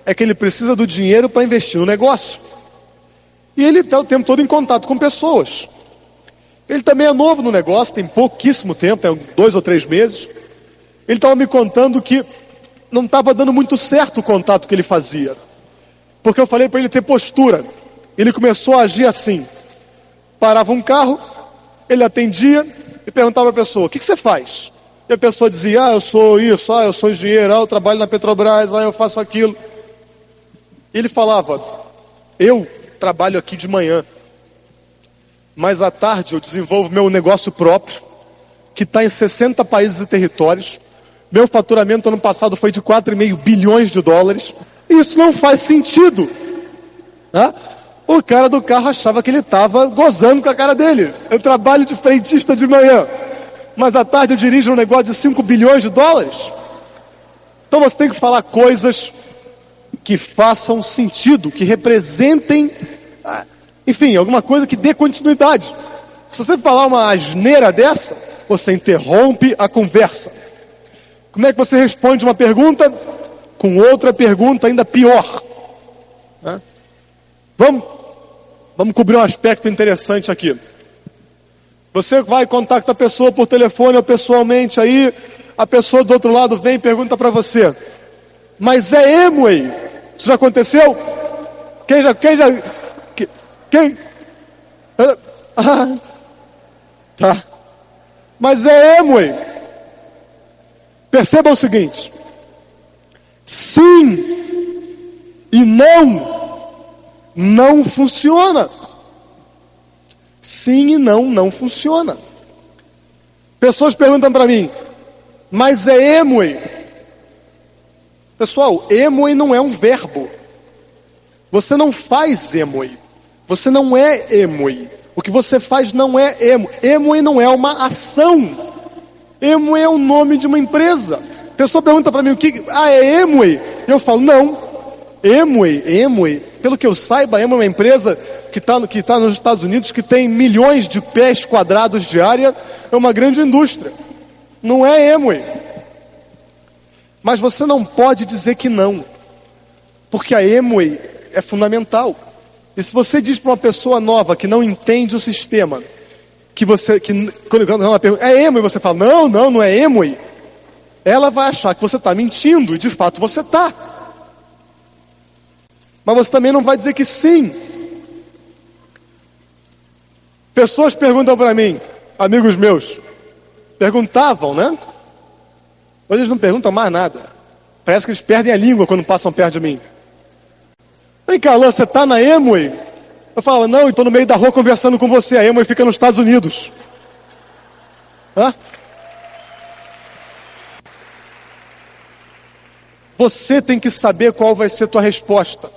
é que ele precisa do dinheiro para investir no negócio. E ele está o tempo todo em contato com pessoas. Ele também é novo no negócio, tem pouquíssimo tempo, tem 2 ou 3 meses. Ele estava me contando que não estava dando muito certo o contato que ele fazia. Porque eu falei para ele ter postura. Ele começou a agir assim. Parava um carro, ele atendia e perguntava para a pessoa, o que você faz? E a pessoa dizia, eu sou isso, eu sou engenheiro, eu trabalho na Petrobras, eu faço aquilo. E ele falava, eu trabalho aqui de manhã, mas à tarde eu desenvolvo meu negócio próprio, que está em 60 países e territórios. Meu faturamento ano passado foi de $4,5 bilhões. Isso não faz sentido. O cara do carro achava que ele estava gozando com a cara dele. Eu trabalho de frentista de manhã, mas à tarde eu dirijo um negócio de $5 bilhões. Então você tem que falar coisas que façam sentido, que representem, enfim, alguma coisa que dê continuidade. Se você falar uma asneira dessa, você interrompe a conversa. Como é que você responde uma pergunta? Com outra pergunta ainda pior. Né? Vamos cobrir um aspecto interessante aqui. Você vai contactar a pessoa por telefone ou pessoalmente, aí a pessoa do outro lado vem e pergunta para você: mas é Amway? Isso já aconteceu? Quem? Tá. Mas é Amway. Perceba o seguinte: sim e não funciona. Sim e não funciona. Pessoas perguntam para mim: mas é Amway? Pessoal, Amway não é um verbo. Você não faz Amway. Você não é Amway. O que você faz não é Amway. Amway não é uma ação. Amway é o nome de uma empresa. A pessoa pergunta para mim o que... é Amway? Eu falo, não. Amway, pelo que eu saiba, Amway é uma empresa que tá nos Estados Unidos, que tem milhões de pés quadrados de área, é uma grande indústria. Não é Amway. Mas você não pode dizer que não, porque a Amway é fundamental. E se você diz para uma pessoa nova que não entende o sistema, quando ela pergunta, é Amway? Você fala, não é Amway. Ela vai achar que você está mentindo, e de fato você está. Mas você também não vai dizer que sim. Pessoas perguntam para mim, amigos meus, perguntavam, né? Hoje eles não perguntam mais nada. Parece que eles perdem a língua quando passam perto de mim. Vem cá, Alan, você está na Amway? Eu falo, não, estou no meio da rua conversando com você. A Amway fica nos Estados Unidos. Hã? Você tem que saber qual vai ser a tua resposta.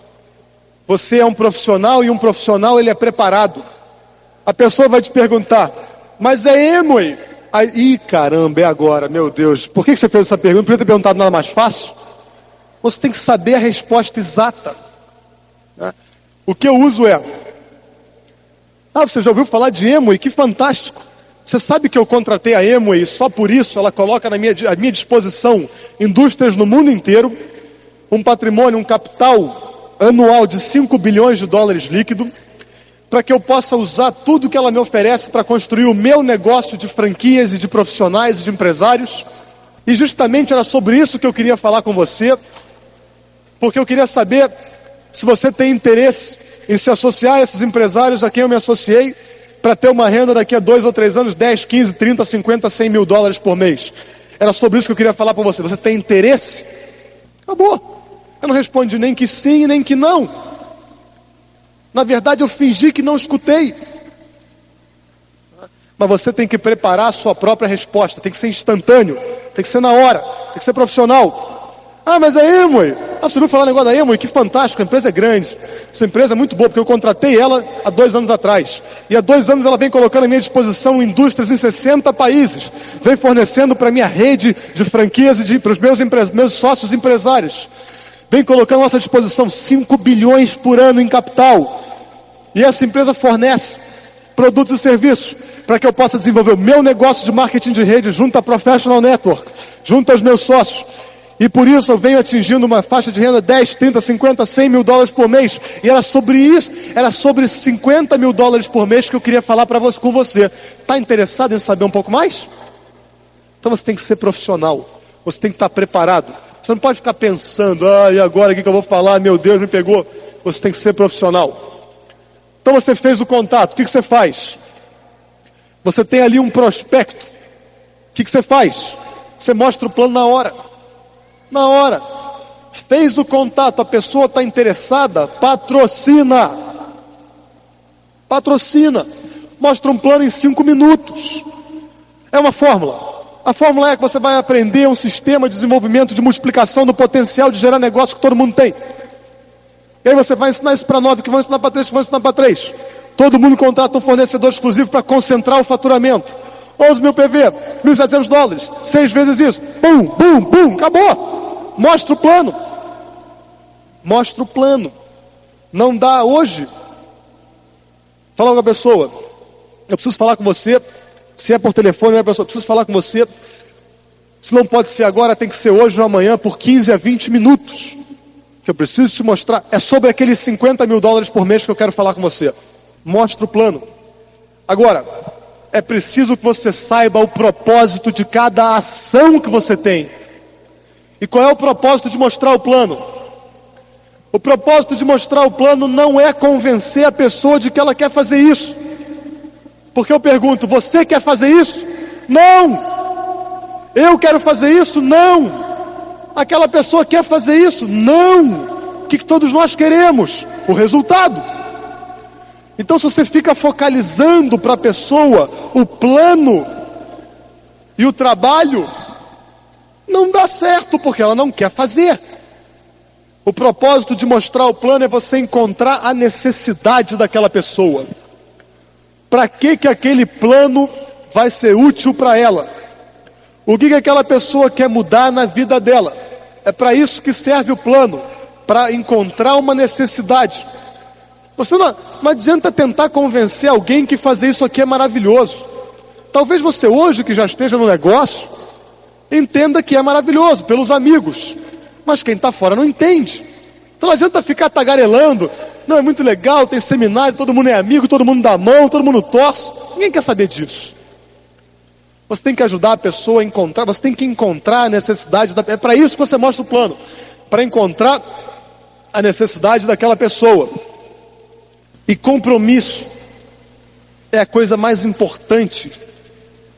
Você é um profissional e um profissional ele é preparado. A pessoa vai te perguntar, mas é Amway? Aí, caramba, é agora, meu Deus. Por que você fez essa pergunta? Não podia ter perguntado nada mais fácil? Você tem que saber a resposta exata. Né? O que eu uso é... você já ouviu falar de Amway? Que fantástico. Você sabe que eu contratei a Amway e só por isso ela coloca à minha disposição indústrias no mundo inteiro, um patrimônio, um capital anual de 5 bilhões de dólares líquido, para que eu possa usar tudo que ela me oferece para construir o meu negócio de franquias e de profissionais e de empresários. E justamente era sobre isso que eu queria falar com você, porque eu queria saber se você tem interesse em se associar a esses empresários a quem eu me associei, para ter uma renda daqui a 2 ou 3 anos, 10, 15, 30, 50, 100 mil dólares por mês. Era sobre isso que eu queria falar para você. Você tem interesse? Acabou. Eu não respondi nem que sim, nem que não. Na verdade, eu fingi que não escutei. Mas você tem que preparar a sua própria resposta. Tem que ser instantâneo. Tem que ser na hora. Tem que ser profissional. Mas é Amway. Você ouviu falar o negócio da Amway? Que fantástico. A empresa é grande. Essa empresa é muito boa, porque eu contratei ela há 2 anos atrás. E há 2 anos ela vem colocando à minha disposição indústrias em 60 países. Vem fornecendo para a minha rede de franquias e para os meus sócios empresários. Vem colocando à nossa disposição 5 bilhões por ano em capital. E essa empresa fornece produtos e serviços para que eu possa desenvolver o meu negócio de marketing de rede junto à Professional Network, junto aos meus sócios. E por isso eu venho atingindo uma faixa de renda 10, 30, 50, 100 mil dólares por mês. E era sobre isso, era sobre 50 mil dólares por mês que eu queria falar com você. Está interessado em saber um pouco mais? Então você tem que ser profissional. Você tem que estar preparado. Você não pode ficar pensando, e agora o que eu vou falar? Meu Deus, me pegou. Você tem que ser profissional. Então você fez o contato, o que você faz? Você tem ali um prospecto. O que você faz? Você mostra o plano na hora. Na hora. Fez o contato, a pessoa está interessada, patrocina. Patrocina. Mostra um plano em 5 minutos. É uma fórmula. A fórmula é que você vai aprender um sistema de desenvolvimento, de multiplicação do potencial de gerar negócio que todo mundo tem. E aí você vai ensinar isso para 9, que vão ensinar para 3, que vão ensinar para 3. Todo mundo contrata um fornecedor exclusivo para concentrar o faturamento. 11 mil PV, 1.700 dólares, 6 vezes isso. Bum, acabou. Mostra o plano. Mostra o plano. Não dá hoje. Fala com a pessoa. eu preciso falar com você. Se é por telefone, eu preciso falar com você. Se não pode ser agora, tem que ser hoje ou amanhã, por 15 a 20 minutos. Que eu preciso te mostrar. É sobre aqueles $50 mil por mês que eu quero falar com você. Mostra o plano. Agora, é preciso que você saiba o propósito de cada ação que você tem. E qual é o propósito de mostrar o plano? O propósito de mostrar o plano não é convencer a pessoa de que ela quer fazer isso. Porque eu pergunto, você quer fazer isso? Não! Eu quero fazer isso? Não! Aquela pessoa quer fazer isso? Não! O que todos nós queremos? O resultado. Então, se você fica focalizando para a pessoa o plano e o trabalho, não dá certo, porque ela não quer fazer. O propósito de mostrar o plano é você encontrar a necessidade daquela pessoa. Para que aquele plano vai ser útil para ela? O que aquela pessoa quer mudar na vida dela? É para isso que serve o plano, para encontrar uma necessidade. Você não adianta tentar convencer alguém que fazer isso aqui é maravilhoso. Talvez você hoje, que já esteja no negócio, entenda que é maravilhoso pelos amigos, mas quem está fora não entende. Então não adianta ficar tagarelando. Não, é muito legal, tem seminário, todo mundo é amigo, todo mundo dá a mão, todo mundo torce. Ninguém quer saber disso. Você tem que ajudar a pessoa a encontrar, você tem que encontrar a necessidade, é para isso que você mostra o plano, para encontrar a necessidade daquela pessoa. E compromisso é a coisa mais importante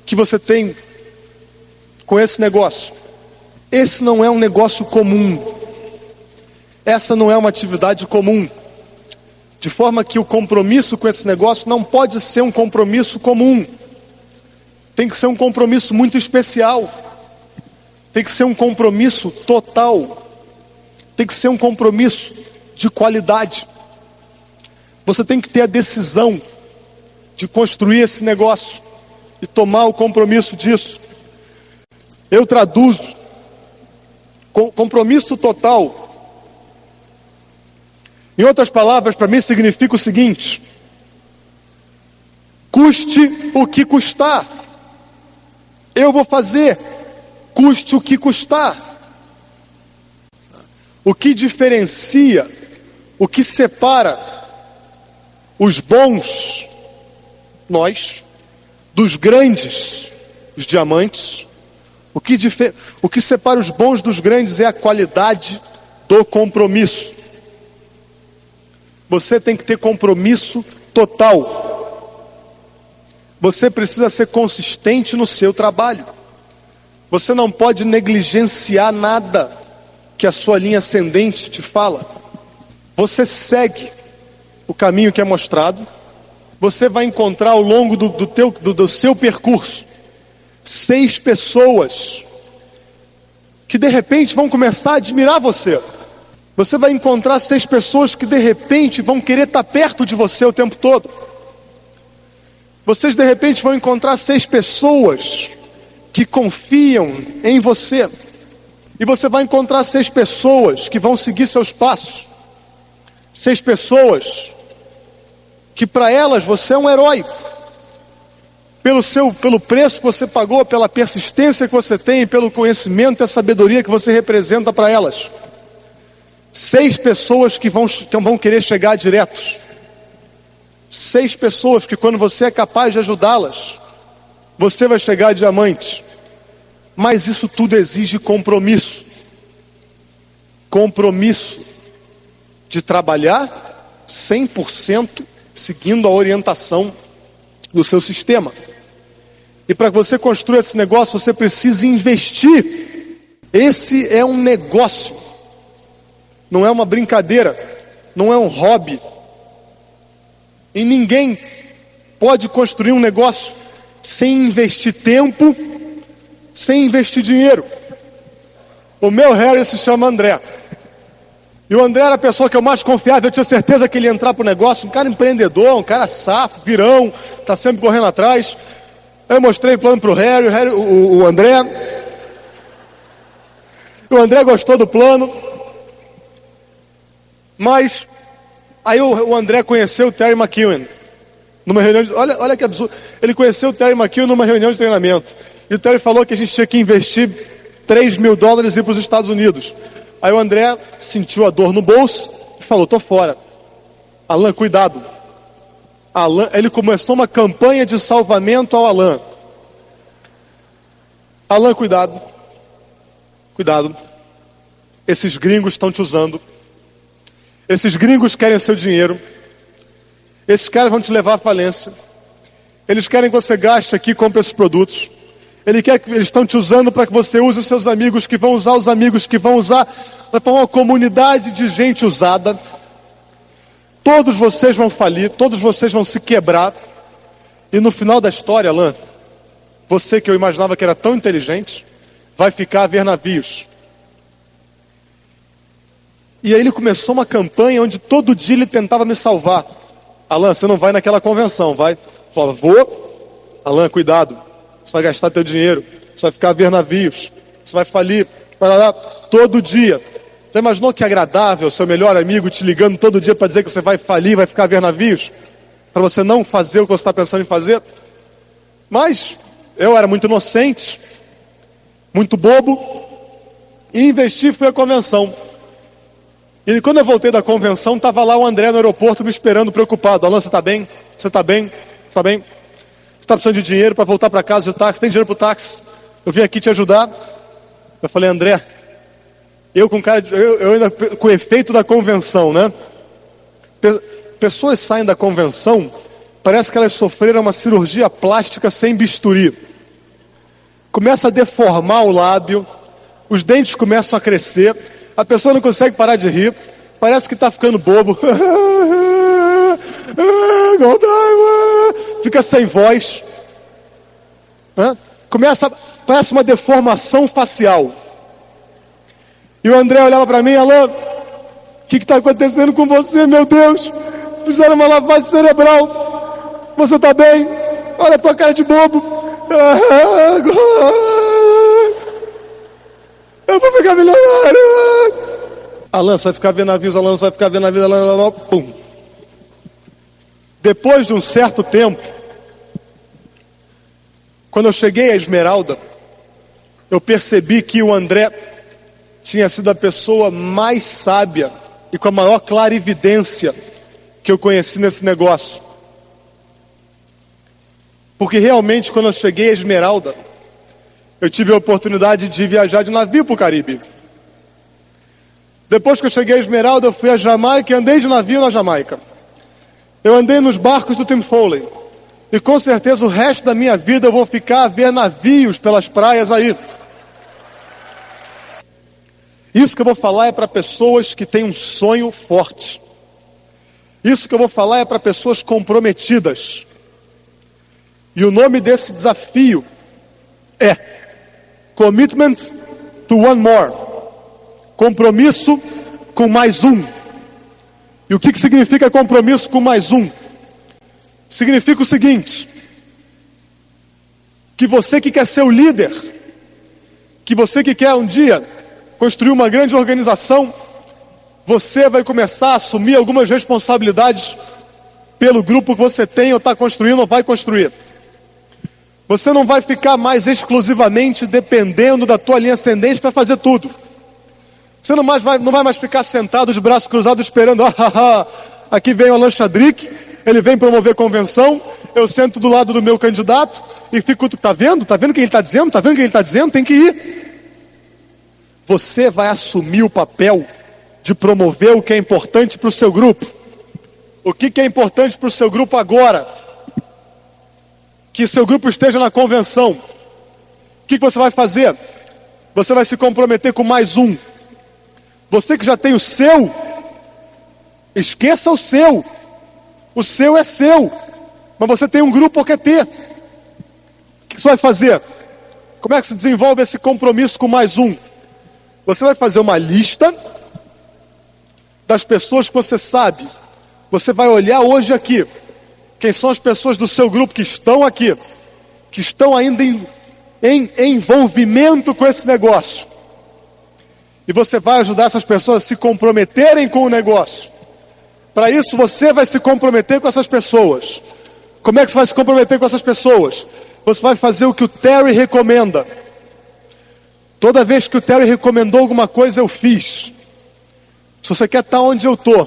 que você tem com esse negócio. Esse não é um negócio comum. Essa não é uma atividade comum. De forma que o compromisso com esse negócio não pode ser um compromisso comum. Tem que ser um compromisso muito especial. Tem que ser um compromisso total. Tem que ser um compromisso de qualidade. Você tem que ter a decisão de construir esse negócio e tomar o compromisso disso. Eu traduzo compromisso total. Em outras palavras, para mim significa o seguinte: custe o que custar. Eu vou fazer, custe o que custar. O que diferencia, o que separa os bons, nós, dos grandes, os diamantes, o que separa os bons dos grandes é a qualidade do compromisso. Você tem que ter compromisso total. Você precisa ser consistente no seu trabalho. Você não pode negligenciar nada que a sua linha ascendente te fala. Você segue o caminho que é mostrado. Você vai encontrar ao longo do seu percurso 6 pessoas que de repente vão começar a admirar você. Você vai encontrar 6 pessoas que de repente vão querer estar perto de você o tempo todo. Vocês de repente vão encontrar 6 pessoas que confiam em você. E você vai encontrar 6 pessoas que vão seguir seus passos. 6 pessoas que para elas você é um herói. Pelo preço que você pagou, pela persistência que você tem, pelo conhecimento e a sabedoria que você representa para elas. 6 pessoas que vão querer chegar diretos. 6 pessoas que quando você é capaz de ajudá-las, você vai chegar a diamante. Mas isso tudo exige compromisso. Compromisso de trabalhar 100% seguindo a orientação do seu sistema. E para você construir esse negócio, você precisa investir. Esse é um negócio. Não é uma brincadeira. Não é um hobby. E ninguém pode construir um negócio sem investir tempo, sem investir dinheiro. O meu Harry se chama André. E o André era a pessoa que eu mais confiava. Eu tinha certeza que ele ia entrar para o negócio. Um cara empreendedor, um cara safo, virão, está sempre correndo atrás. Eu mostrei o plano para o Harry, o André. O André gostou do plano. Mas aí o André conheceu o Terry McEwen Numa reunião olha que absurdo. Ele conheceu o Terry McKeown numa reunião de treinamento. E o Terry falou que a gente tinha que investir $3.000 e ir para os Estados Unidos. Aí o André sentiu a dor no bolso e falou, tô fora. Alan, cuidado. Alan, ele começou uma campanha de salvamento ao Alan. Alan, cuidado. Cuidado. Esses gringos estão te usando. Esses gringos querem seu dinheiro. Esses caras vão te levar à falência. Eles querem que você gaste aqui e compre esses produtos. Eles estão te usando para que você use os seus amigos, que vão usar os amigos, que vão usar para uma comunidade de gente usada. Todos vocês vão falir, todos vocês vão se quebrar. E no final da história, Alan, você que eu imaginava que era tão inteligente, vai ficar a ver navios. E aí ele começou uma campanha onde todo dia ele tentava me salvar. Alan, você não vai naquela convenção, vai? Eu falava, vou. Alan, cuidado. Você vai gastar teu dinheiro. Você vai ficar a ver navios. Você vai falir. Parará, todo dia. Já imaginou que agradável seu melhor amigo te ligando todo dia para dizer que você vai falir, vai ficar a ver navios? Para você não fazer o que você está pensando em fazer? Mas eu era muito inocente, muito bobo, e investi e fui à convenção. E quando eu voltei da convenção, estava lá o André no aeroporto me esperando, preocupado. Alan, você está bem? Você está bem? Você está bem? Você está precisando de dinheiro para voltar para casa de táxi? Tem dinheiro para o táxi? Eu vim aqui te ajudar. Eu falei, André, eu ainda com o efeito da convenção, né? Pessoas saem da convenção, parece que elas sofreram uma cirurgia plástica sem bisturi. Começa a deformar o lábio, os dentes começam a crescer, a pessoa não consegue parar de rir, parece que está ficando bobo. Fica sem voz. Parece uma deformação facial. E o André olhava para mim, Alan, o que está acontecendo com você, meu Deus? Fizeram uma lavagem cerebral. Você está bem? Olha a tua cara de bobo. Eu vou ficar milionário. Alan, você vai ficar vendo navios, Alan, você vai ficar vendo navios, Alan, pum. Depois de um certo tempo, quando eu cheguei à Esmeralda, eu percebi que o André tinha sido a pessoa mais sábia e com a maior clarividência que eu conheci nesse negócio. Porque realmente, quando eu cheguei à Esmeralda, eu tive a oportunidade de viajar de navio para o Caribe. Depois que eu cheguei à Esmeralda, eu fui à Jamaica e andei de navio na Jamaica. Eu andei nos barcos do Tim Foley. E com certeza o resto da minha vida eu vou ficar a ver navios pelas praias aí. Isso que eu vou falar é para pessoas que têm um sonho forte. Isso que eu vou falar é para pessoas comprometidas. E o nome desse desafio é Commitment to One More. Compromisso com mais um. E o que significa compromisso com mais um? Significa o seguinte: que você que quer ser o líder, que você que quer um dia construir uma grande organização, você vai começar a assumir algumas responsabilidades pelo grupo que você tem ou está construindo ou vai construir. Você não vai ficar mais exclusivamente dependendo da tua linha ascendente para fazer tudo. Você não vai mais ficar sentado de braços cruzados esperando, aqui vem o Alan Chadrick, ele vem promover convenção, eu sento do lado do meu candidato e fico, tá vendo? Tá vendo o que ele está dizendo? Tá vendo o que ele está dizendo? Tem que ir. Você vai assumir o papel de promover o que é importante para o seu grupo. O que é importante para o seu grupo agora? Que seu grupo esteja na convenção. O que você vai fazer? Você vai se comprometer com mais um. Você que já tem o seu, esqueça o seu. O seu é seu. Mas você tem um grupo que quer ter. O que você vai fazer? Como é que se desenvolve esse compromisso com mais um? Você vai fazer uma lista das pessoas que você sabe. Você vai olhar hoje aqui quem são as pessoas do seu grupo que estão aqui, que estão ainda em envolvimento com esse negócio. E você vai ajudar essas pessoas a se comprometerem com o negócio. Para isso você vai se comprometer com essas pessoas. Como é que você vai se comprometer com essas pessoas? Você vai fazer o que o Terry recomenda. Toda vez que o Terry recomendou alguma coisa, eu fiz. Se você quer estar onde eu estou,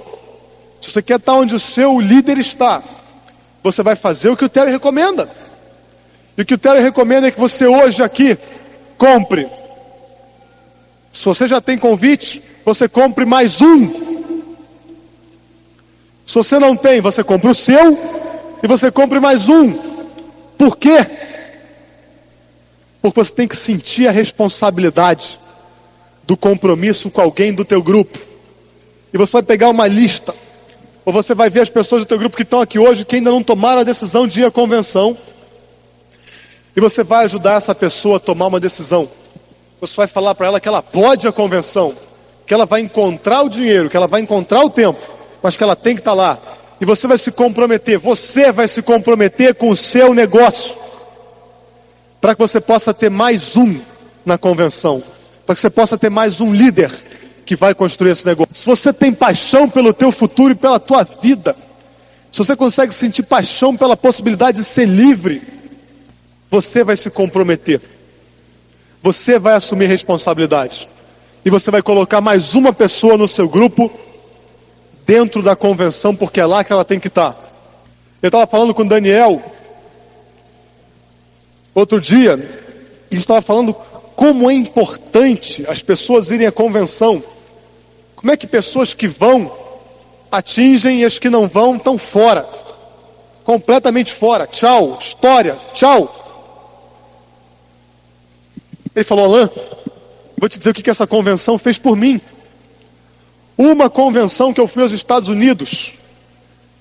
se você quer estar onde o seu líder está, você vai fazer o que o Terry recomenda. E o que o Terry recomenda é que você hoje aqui compre. Se você já tem convite, você compre mais um. Se você não tem, você compra o seu e você compre mais um. Por quê? Porque você tem que sentir a responsabilidade do compromisso com alguém do teu grupo. E você vai pegar uma lista, ou você vai ver as pessoas do teu grupo que estão aqui hoje, que ainda não tomaram a decisão de ir à convenção. E você vai ajudar essa pessoa a tomar uma decisão. Você vai falar para ela que ela pode ir à convenção, que ela vai encontrar o dinheiro, que ela vai encontrar o tempo, mas que ela tem que estar lá. E você vai se comprometer com o seu negócio, para que você possa ter mais um na convenção, para que você possa ter mais um líder que vai construir esse negócio. Se você tem paixão pelo teu futuro e pela tua vida, se você consegue sentir paixão pela possibilidade de ser livre, você vai se comprometer, você vai assumir responsabilidade, e você vai colocar mais uma pessoa no seu grupo, dentro da convenção, porque é lá que ela tem que estar. Eu estava falando com o Daniel, outro dia, e estava falando como é importante as pessoas irem à convenção. Como é que pessoas que vão atingem e as que não vão estão fora, completamente fora. Tchau, história, tchau. Ele falou: Alain, vou te dizer o que essa convenção fez por mim. Uma convenção que eu fui aos Estados Unidos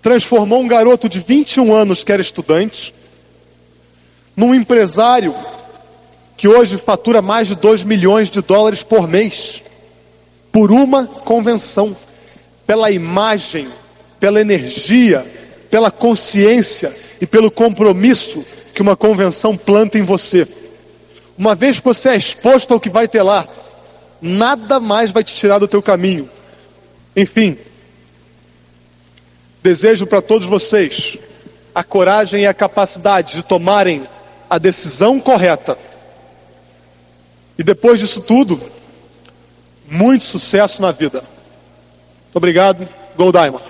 transformou um garoto de 21 anos que era estudante num empresário que hoje fatura mais de 2 milhões de dólares por mês, por uma convenção, pela imagem, pela energia, pela consciência e pelo compromisso que uma convenção planta em você. Uma vez que você é exposto ao que vai ter lá, nada mais vai te tirar do teu caminho. Enfim, desejo para todos vocês a coragem e a capacidade de tomarem a decisão correta. E depois disso tudo, muito sucesso na vida. Muito obrigado. Go Diamond.